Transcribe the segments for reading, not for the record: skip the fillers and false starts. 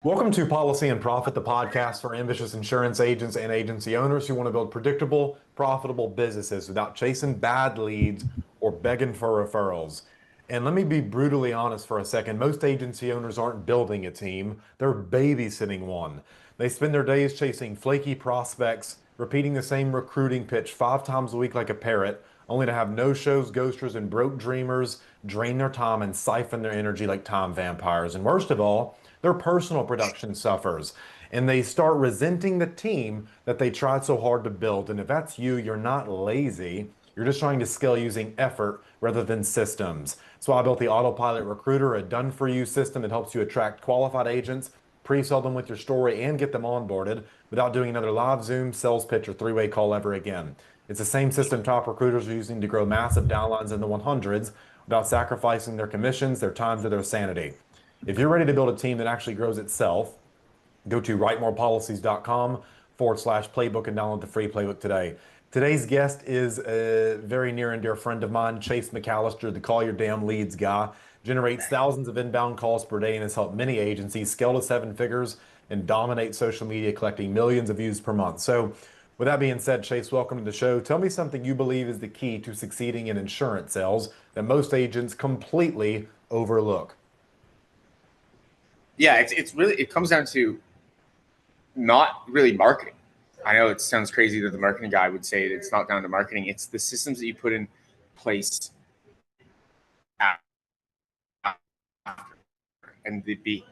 Welcome to Policy and Profit, the podcast for ambitious insurance agents and agency owners who want to build predictable, profitable businesses without chasing bad leads or begging for referrals. And let me be brutally honest for a second. Most agency owners aren't building a team, they're babysitting one. They spend their days chasing flaky prospects, repeating the same recruiting pitch 5 times a week like a parrot, only to have no-shows, ghosters, and broke dreamers drain their time and siphon their energy like time vampires. And worst of all, their personal production suffers, and they start resenting the team that they tried so hard to build. And if that's you, you're not lazy. You're just trying to scale using effort rather than systems. So I built the Autopilot Recruiter, a done-for-you system that helps you attract qualified agents, pre-sell them with your story, and get them onboarded without doing another live Zoom, sales pitch, or three-way call ever again. It's the same system top recruiters are using to grow massive downlines in the 100s without sacrificing their commissions, their time, or their sanity. If you're ready to build a team that actually grows itself, go to writemorepolicies.com/playbook and download the free playbook today. Today's guest is a very near and dear friend of mine, Chase Mallister, the Call Your Damn Leads guy. Generates thousands of inbound calls per day and has helped many agencies scale to 7 figures and dominate social media, collecting millions of views per month. So, with that being said, Chase, welcome to the show. Tell me something you believe is the key to succeeding in insurance sales that most agents completely overlook. Yeah, it's really, it comes down to not really marketing. I know it sounds crazy that the marketing guy would say it's not down to marketing. It's the systems that you put in place after, and the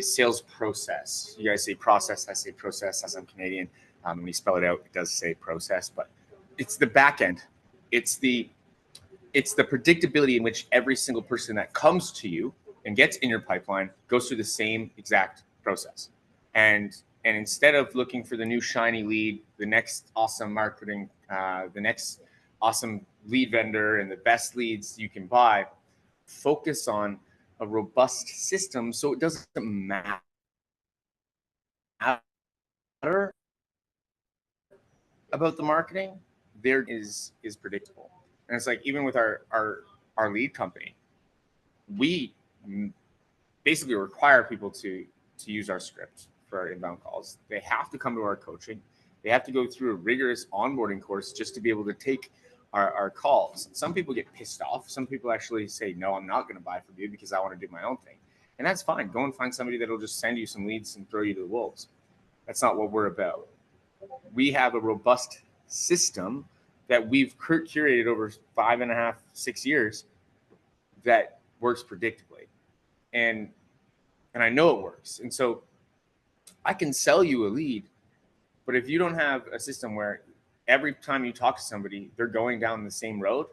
sales process. You guys say process, I say process, as I'm Canadian. When you spell it out, it does say process, but it's the back end. It's the predictability in which every single person that comes to you and gets in your pipeline goes through the same exact process. And instead of looking for the new shiny lead, the next awesome marketing, the next awesome lead vendor and the best leads you can buy, focus on a robust system so it doesn't matter about the marketing. There is predictable. And it's like, even with our lead company, we basically require people to use our script for our inbound calls. They have to come to our coaching. They have to go through a rigorous onboarding course just to be able to take our calls. Some people get pissed off. Some people actually say, no, I'm not going to buy from you because I want to do my own thing. And that's fine. Go and find somebody that'll just send you some leads and throw you to the wolves. That's not what we're about. We have a robust system that we've curated over 5.5, 6 years that works predictably. And I know it works. And so I can sell you a lead, but if you don't have a system where every time you talk to somebody, they're going down the same road,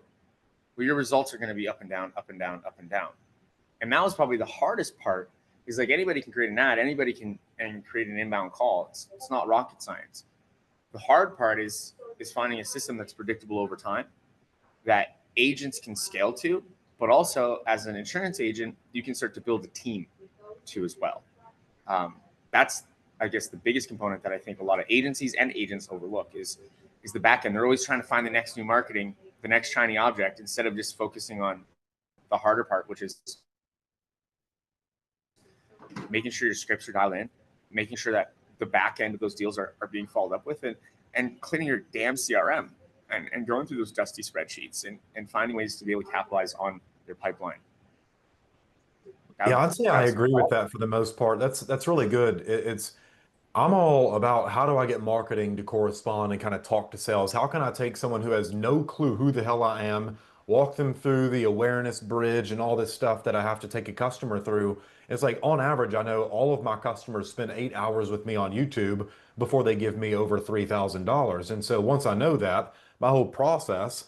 well, your results are going to be up and down, up and down, up and down. And that was probably the hardest part, is like, anybody can create an ad, anybody can create an inbound call. It's not rocket science. The hard part is finding a system that's predictable over time, that agents can scale to, but also as an insurance agent, you can start to build a team too as well. That's, I guess, the biggest component that I think a lot of agencies and agents overlook is the back end. They're always trying to find the next new marketing, the next shiny object, instead of just focusing on the harder part, which is making sure your scripts are dialed in, making sure that the back end of those deals are being followed up with, and cleaning your damn CRM and going through those dusty spreadsheets and finding ways to be able to capitalize on their pipeline. Yeah, I'd say I agree with that for the most part. That's really good. I'm all about, how do I get marketing to correspond and kind of talk to sales? How can I take someone who has no clue who the hell I am, walk them through the awareness bridge and all this stuff that I have to take a customer through? It's like, on average, I know all of my customers spend 8 hours with me on YouTube before they give me over $3,000. And so once I know that, my whole process,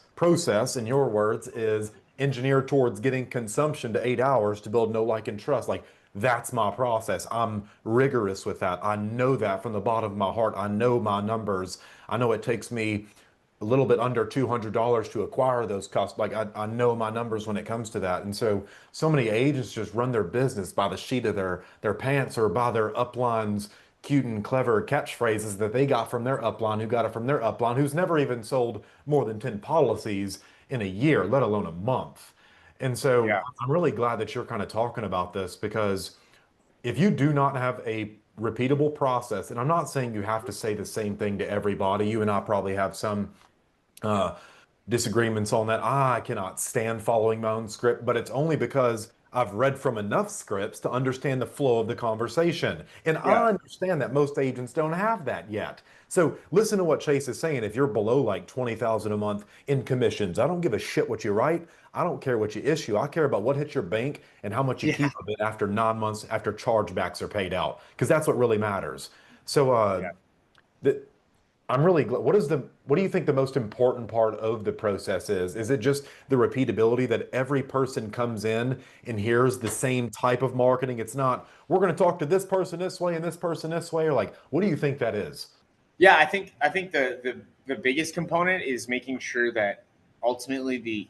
in your words, is engineered towards getting consumption to 8 hours to build know, like, and trust. Like, that's my process. I'm rigorous with that. I know that from the bottom of my heart. I know my numbers. I know it takes me a little bit under $200 to acquire those customers. Like, I know my numbers when it comes to that. And so many agents just run their business by the sheet of their pants, or by their upline's cute and clever catchphrases that they got from their upline, who got it from their upline, who's never even sold more than 10 policies in a year, let alone a month. And so Yeah. I'm really glad that you're kind of talking about this, because if you do not have a repeatable process, and I'm not saying you have to say the same thing to everybody, you and I probably have some uh, disagreements on that. I cannot stand following my own script, but it's only because I've read from enough scripts to understand the flow of the conversation. And Yeah. I understand that most agents don't have that yet. So listen to what Chase is saying. If you're below like 20,000 a month in commissions, I don't give a shit what you write. I don't care what you issue. I care about what hits your bank and how much you Yeah. keep of it after 9 months after chargebacks are paid out, because that's what really matters. So Yeah. the, I'm really glad. What do you think the most important part of the process is? Is it just the repeatability that every person comes in and hears the same type of marketing? It's not, we're going to talk to this person this way and this person this way, or like, what do you think that is? Yeah, I think the biggest component is making sure that ultimately the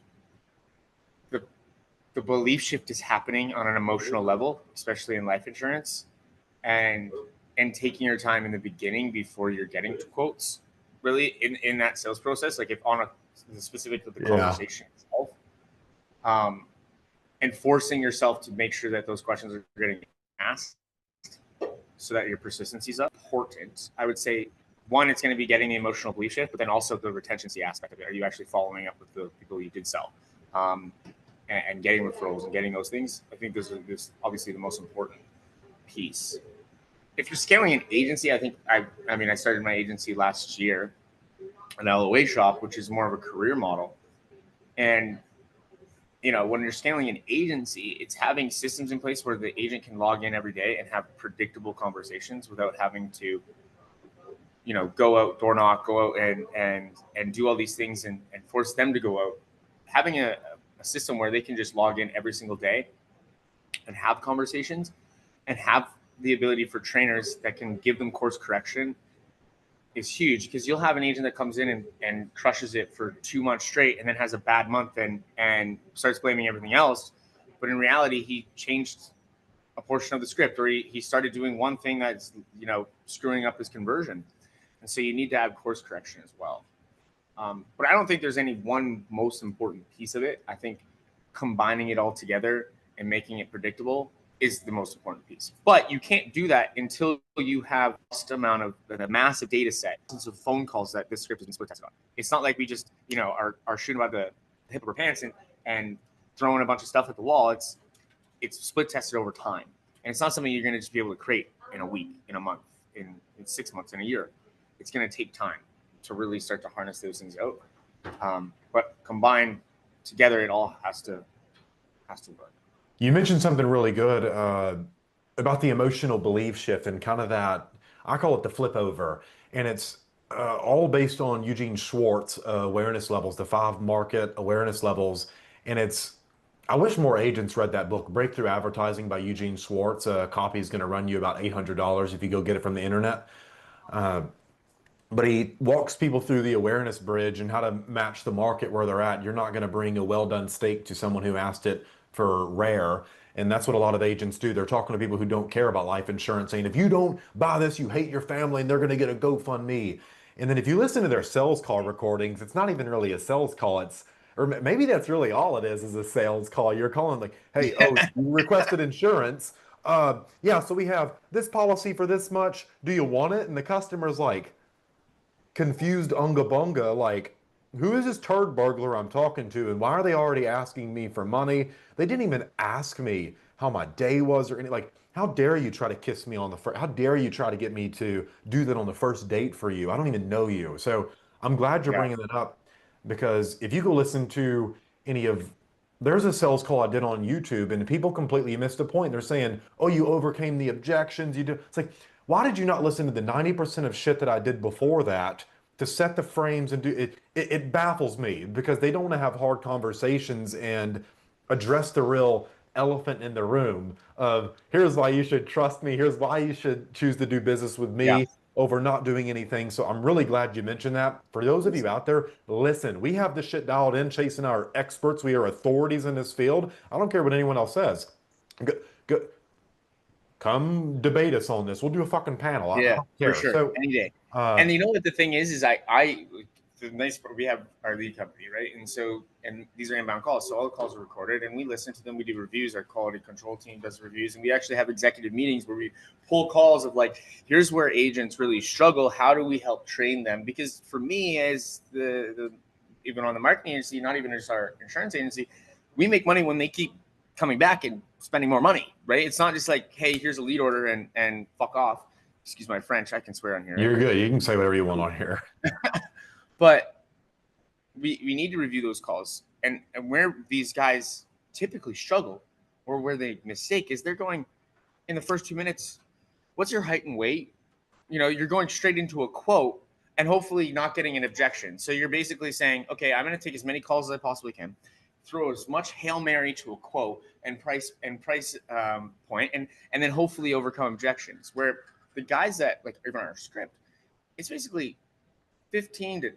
the belief shift is happening on an emotional level, especially in life insurance, and taking your time in the beginning before you're getting to quotes, really in that sales process, like if on a specific to the Yeah. conversation itself, um, and forcing yourself to make sure that those questions are getting asked so that your persistency is up. Important, I would say. One, it's going to be getting the emotional belief shift, but then also the retention aspect of it. Are you actually following up with the people you did sell, um, and getting referrals and getting those things? I think this obviously the most important piece. If you're scaling an agency, I think I mean I started my agency last year, an LOA shop, which is more of a career model, and when you're scaling an agency, it's having systems in place where the agent can log in every day and have predictable conversations without having to go out, door knock, go out and do all these things and force them to go out. Having a system where they can just log in every single day and have conversations and have the ability for trainers that can give them course correction is huge, because you'll have an agent that comes in and crushes it for 2 months straight and then has a bad month and starts blaming everything else. But in reality, he changed a portion of the script, or he started doing one thing that's screwing up his conversion. And so you need to have course correction as well. But I don't think there's any one most important piece of it. I think combining it all together and making it predictable is the most important piece. But you can't do that until you have just amount of the massive data set of phone calls that this script has been split tested on. It's not like we just are shooting by the hip of our pants and throwing a bunch of stuff at the wall. It's split tested over time, and it's not something you're going to just be able to create in a week, in a month, in 6 months, in a year. It's going to take time to really start to harness those things out. But combined together, it all has to work. You mentioned something really good about the emotional belief shift and kind of that, I call it the flip over. And it's all based on Eugene Schwartz awareness levels, the five market awareness levels. And I wish more agents read that book, Breakthrough Advertising by Eugene Schwartz. A copy is going to run you about $800 if you go get it from the internet. Uh, but he walks people through the awareness bridge and how to match the market where they're at. You're not going to bring a well done steak to someone who asked it for rare. And that's what a lot of agents do. They're talking to people who don't care about life insurance, saying, if you don't buy this, you hate your family and they're going to get a GoFundMe. And then if you listen to their sales call recordings, it's not even really a sales call. Or maybe that's really all it is a sales call. You're calling like, hey, oh, Yeah. you requested insurance. Yeah, so we have this policy for this much. Do you want it? And the customer's like, confused unga bunga, like, who is this turd burglar I'm talking to, and why are they already asking me for money? They didn't even ask me how my day was or any, like, how dare you try to kiss me on the first, how dare you try to get me to do that on the first date for you? I don't even know you. So I'm glad you're Yeah. bringing that up, because if you go listen to any of, there's a sales call I did on YouTube and people completely missed a point. They're saying, oh, you overcame the objections. You do. It's like, why did you not listen to the 90% of shit that I did before that to set the frames and do it? It baffles me because they don't want to have hard conversations and address the real elephant in the room of, here's why you should trust me. Here's why you should choose to do business with Yeah. me over not doing anything. So I'm really glad you mentioned that. For those of you out there, listen, we have this shit dialed in. Chase and I are experts. We are authorities in this field. I don't care what anyone else says. Go, go, come debate us on this. We'll do a fucking panel. I Yeah, don't for care. sure. So, Any day. uh, And you know what the thing is I the nice part, we have our lead company, right? And these are inbound calls. So all the calls are recorded and we listen to them. We do reviews. Our quality control team does reviews. And we actually have executive meetings where we pull calls of like, here's where agents really struggle. How do we help train them? Because for me, as the even on the marketing agency, not even just our insurance agency, we make money when they keep coming back and spending more money, right? It's not just like, hey, here's a lead order and fuck off. Excuse my French. I can swear on here. Right? You're good. You can say whatever you want on here. But we need to review those calls. And where these guys typically struggle or where they mistake is they're going in the first 2 minutes, what's your height and weight? You know, you're going straight into a quote and hopefully not getting an objection. So you're basically saying, okay, I'm going to take as many calls as I possibly can, throw as much Hail Mary to a quote and price point, and then hopefully overcome objections. Where the guys that like even our script, it's basically 15 to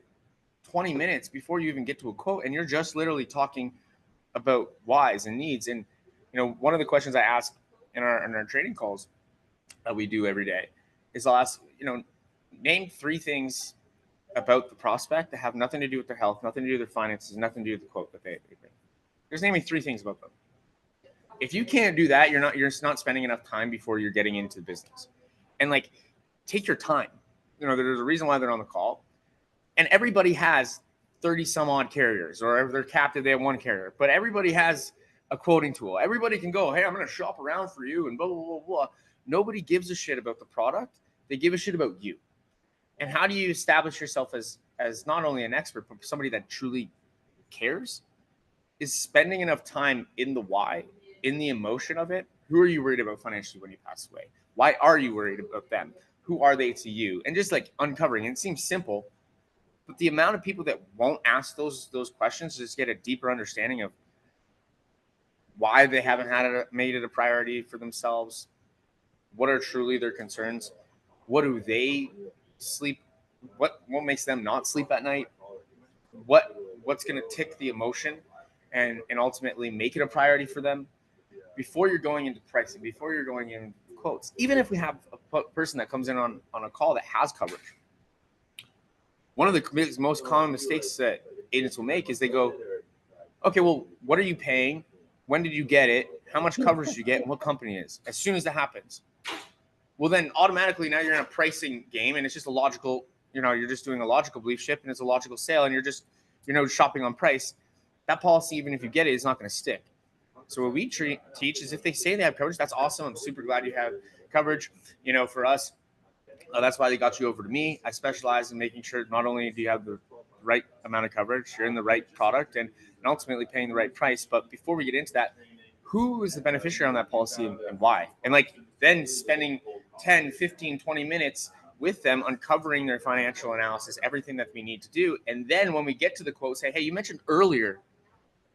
20 minutes before you even get to a quote, and you're just literally talking about whys and needs. And you know, one of the questions I ask in our training calls that we do every day is I'll ask, you know, name 3 things about the prospect that have nothing to do with their health, nothing to do with their finances, nothing to do with the quote that they bring. Just name me 3 things about them. If you can't do that, you're just not spending enough time before you're getting into business. And like, take your time. You know, there's a reason why they're on the call. And everybody has 30 some odd carriers, or if they're captive, they have 1 carrier. But everybody has a quoting tool. Everybody can go, hey, I'm going to shop around for you and blah, blah, blah, blah. Nobody gives a shit about the product. They give a shit about you. And how do you establish yourself as not only an expert, but somebody that truly cares? Is spending enough time in the why, in the emotion of it. Who are you worried about financially when you pass away? Why are you worried about them? Who are they to you? And just like uncovering, it seems simple, but the amount of people that won't ask those questions just get a deeper understanding of why they haven't made it a priority for themselves. What are truly their concerns? What do they sleep? What makes them not sleep at night? What's going to tick the emotion and ultimately make it a priority for them before you're going into pricing, before you're going into quotes? Even if we have a person that comes in on a call that has coverage, one of the most common mistakes that agents will make is they go, okay, well, what are you paying? When did you get it? How much coverage did you get? And what company it is? As soon as that happens, well, then automatically now you're in a pricing game, and it's just a logical, you know, you're just doing a logical belief shift, and it's a logical sale, and you're shopping on price. That policy, even if you get it, is not going to stick. So what we teach is if they say they have coverage, that's awesome. I'm super glad you have coverage. You know, for us, that's why they got you over to me. I specialize in making sure not only do you have the right amount of coverage, you're in the right product, and ultimately paying the right price. But before we get into that, who is the beneficiary on that policy and why? And like then spending 10, 15, 20 minutes with them, uncovering their financial analysis, everything that we need to do. And then when we get to the quote, say, hey, you mentioned earlier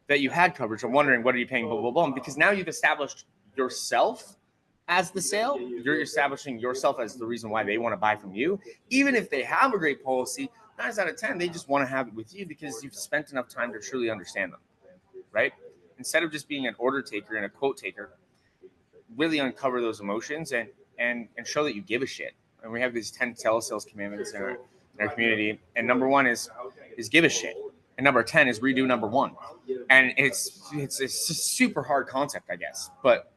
that you had coverage. I'm wondering, what are you paying, blah, blah, blah. Because now you've established yourself as the sale. You're establishing yourself as the reason why they want to buy from you. Even if they have a great policy, 9 out of 10, they just want to have it with you because you've spent enough time to truly understand them, right? Instead of just being an order taker and a quote taker, really uncover those emotions and show that you give a shit. And we have these 10 telesales commandments in our community. And number 1 is give a shit. And number 10 is redo number 1. And it's a super hard concept, I guess. But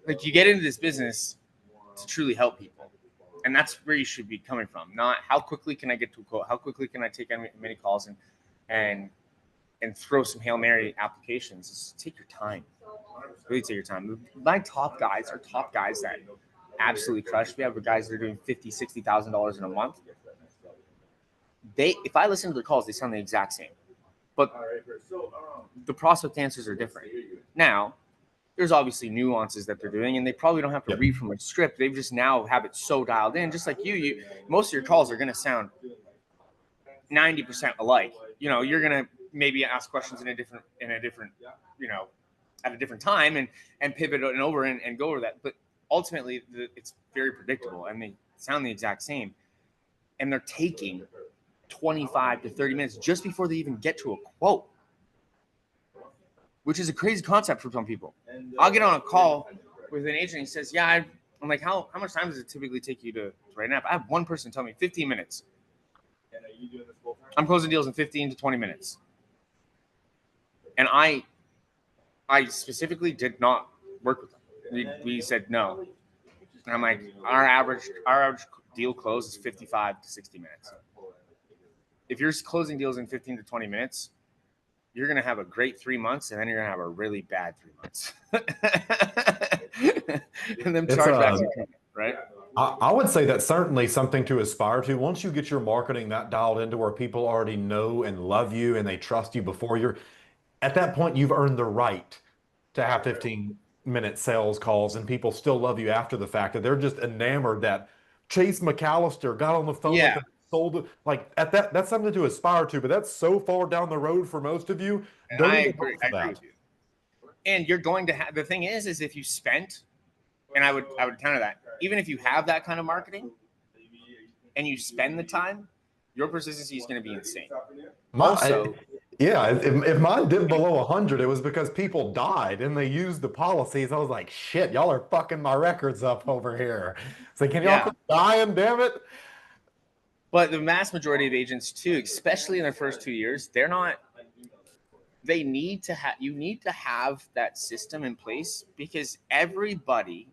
like, you get into this business to truly help people. And that's where you should be coming from. Not how quickly can I get to a quote? How quickly can I take many calls and throw some Hail Mary applications? Just take your time. Really take your time. My top guys are top guys that absolutely crush. We have guys that are doing $50,000, $60,000 in a month. If I listen to their calls, they sound the exact same. But the prospect answers are different. Now, there's obviously nuances that they're doing, and they probably don't have to read from a script. They've just now have it so dialed in, just like you. Most of your calls are going to sound 90% alike. You know, you're going to maybe ask questions in a different, you know, at a different time and pivot it over and go over that. But ultimately, it's very predictable, and they sound the exact same. And they're taking 25 to 30 minutes just before they even get to a quote, which is a crazy concept for some people. I'll get on a call with an agent and he says, yeah, I'm like, how much time does it typically take you to write an app? I have one person tell me 15 minutes. I'm closing deals in 15 to 20 minutes. And I specifically did not work with them. We said no. And I'm like, our average deal close is 55 to 60 minutes. If you're closing deals in 15 to 20 minutes, you're going to have a great 3 months, and then you're going to have a really bad 3 months. And then chargebacks are coming, right? I would say that's certainly something to aspire to. Once you get your marketing that dialed into where people already know and love you and they trust you before you're at that point, you've earned the right to have 15-minute sales calls and people still love you after the fact that they're just enamored that Chase Mallister got on the phone with Yeah. them, sold it. Like at that's something to aspire to, but that's so far down the road for most of you. And Don't I even agree, hope for that. with you. And you're going to have, the thing is if you spent, and I would counter that, even if you have that kind of marketing and you spend the time, your persistency is going to be insane. Yeah, if mine dipped below 100, it was because people died and they used the policies. I was like, shit, y'all are fucking my records up over here. So can y'all quit dying, damn it? But the vast majority of agents too, especially in their first 2 years, you need to have that system in place, because everybody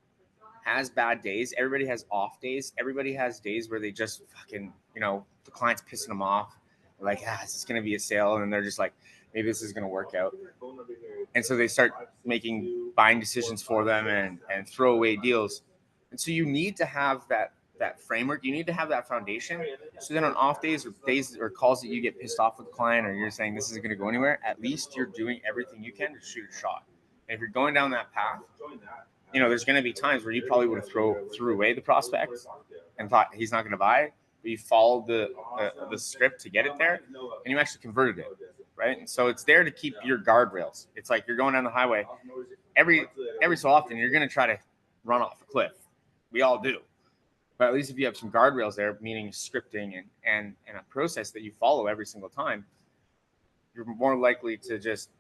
has bad days. Everybody has off days. Everybody has days where they just fucking, the client's pissing them off. They're like, this is going to be a sale. And they're just like, maybe this is going to work out. And so they start making buying decisions for them and throw away deals. And so you need to have that framework. You need to have that foundation. So then on off days or calls that you get pissed off with the client, or you're saying this isn't going to go anywhere, at least you're doing everything you can to shoot a shot. And if you're going down that path, there's going to be times where you probably would have threw away the prospect and thought he's not going to buy it, but you followed the script to get it there, and you actually converted it, right? And so it's there to keep your guardrails. It's like you're going down the highway. Every so often, you're going to try to run off a cliff. We all do. But at least if you have some guardrails there, meaning scripting and a process that you follow every single time, you're more likely to just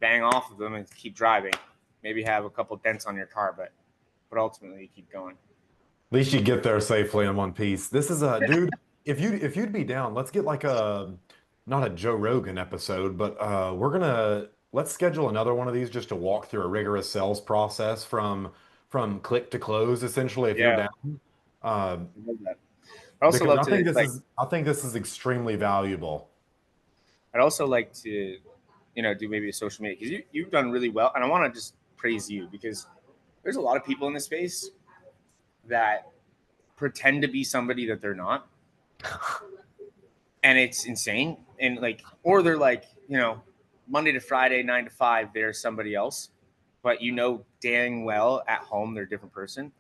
bang off of them and keep driving. Maybe have a couple dents on your car, but ultimately you keep going. At least you get there safely in one piece. This is a dude. If you'd be down, let's get like not a Joe Rogan episode, but let's schedule another one of these just to walk through a rigorous sales process from click to close, essentially. If you're down, I also love I think this is extremely valuable. I'd also like to, do maybe a social media, because you've done really well, and I want to just praise you, because there's a lot of people in this space that pretend to be somebody that they're not, and it's insane. And or they're like, Monday to Friday, 9 to 5, they're somebody else, but dang well at home they're a different person.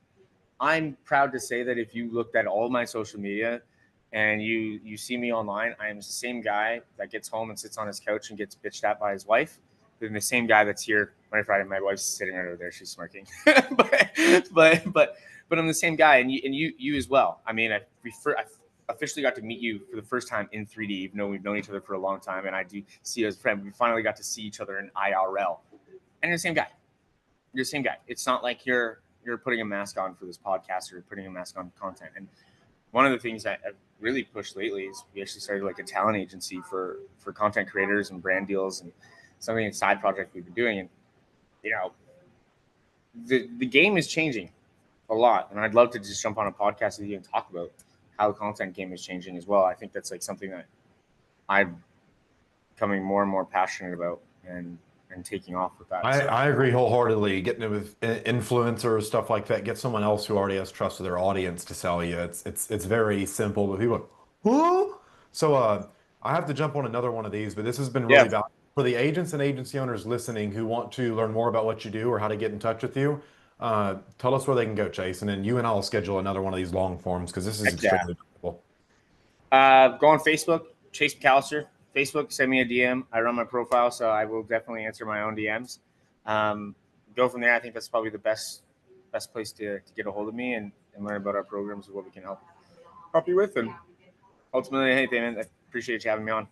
I'm proud to say that if you looked at all my social media and you see me online, I am the same guy that gets home and sits on his couch and gets bitched at by his wife, than the same guy that's here Monday, Friday. My wife's sitting right over there; she's smirking. but I'm the same guy, and you as well. I mean, I officially got to meet you for the first time in 3D, even though we've known each other for a long time, and I do see you as a friend. We finally got to see each other in IRL, and you're the same guy. You're the same guy. It's not like you're putting a mask on for this podcast or putting a mask on content. And one of the things that I've really pushed lately is we actually started like a talent agency for content creators and brand deals, and something, a side project we've been doing. And the game is changing a lot, and I'd love to just jump on a podcast with you and talk about how the content game is changing as well. I think that's like something that I'm becoming more and more passionate about and taking off with that. I agree wholeheartedly. Getting it with influencers, stuff like that, get someone else who already has trust of their audience to sell you. It's very simple, but people, who? So I have to jump on another one of these, but this has been really valuable for the agents and agency owners listening who want to learn more about what you do or how to get in touch with you. Tell us where they can go, Chase, and then you and I will schedule another one of these long forms, because this is extremely valuable. Go on Facebook, Chase Mallister. Facebook, send me a DM. I run my profile, so I will definitely answer my own DMs. Go from there. I think that's probably the best place to get a hold of me and learn about our programs and what we can help you with. And ultimately, hey, Damon, I appreciate you having me on.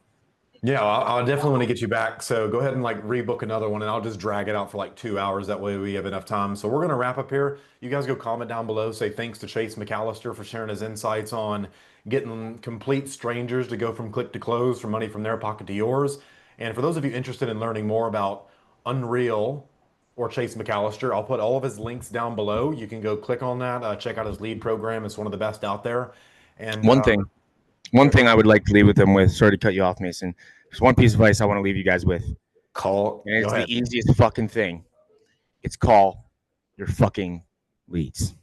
Yeah, I'll definitely want to get you back. So go ahead and like rebook another one, and I'll just drag it out for like 2 hours. That way we have enough time. So we're gonna wrap up here. You guys go comment down below. Say thanks to Chase Mallister for sharing his insights on getting complete strangers to go from click to close, from money from their pocket to yours. And for those of you interested in learning more about Unreal or Chase Mallister, I'll put all of his links down below. You can go click on that. Check out his lead program. It's one of the best out there. And One thing. One thing I would like to leave with them with, sorry to cut you off, Mason. There's one piece of advice I want to leave you guys with. And go it's ahead. the easiest fucking thing. It's call your fucking leads.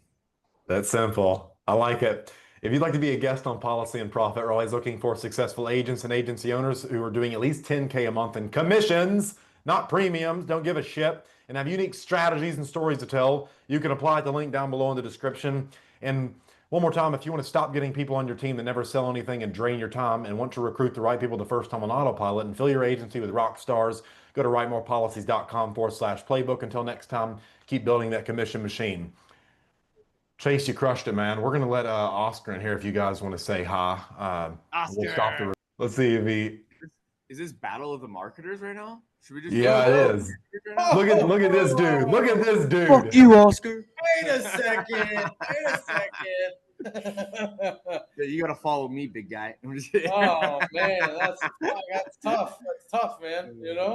That's simple. I like it. If you'd like to be a guest on Policy and Profit, we're always looking for successful agents and agency owners who are doing at least 10K a month in commissions, not premiums, don't give a shit, and have unique strategies and stories to tell. You can apply at the link down below in the description. And one more time, if you want to stop getting people on your team that never sell anything and drain your time and want to recruit the right people the first time on autopilot and fill your agency with rock stars, go to writemorepolicies.com/playbook. Until next time, keep building that commission machine. Chase, you crushed it, man. We're gonna let Oscar in here if you guys want to say hi. We'll stop the. Let's see if he. Is this battle of the marketers right now? Should we just? Yeah, it is. Look at this dude. Look at this dude. Fuck you, Oscar. Wait a second. Yeah, you gotta follow me, big guy. I'm just kidding. Oh man, that's tough. That's tough, man. You know.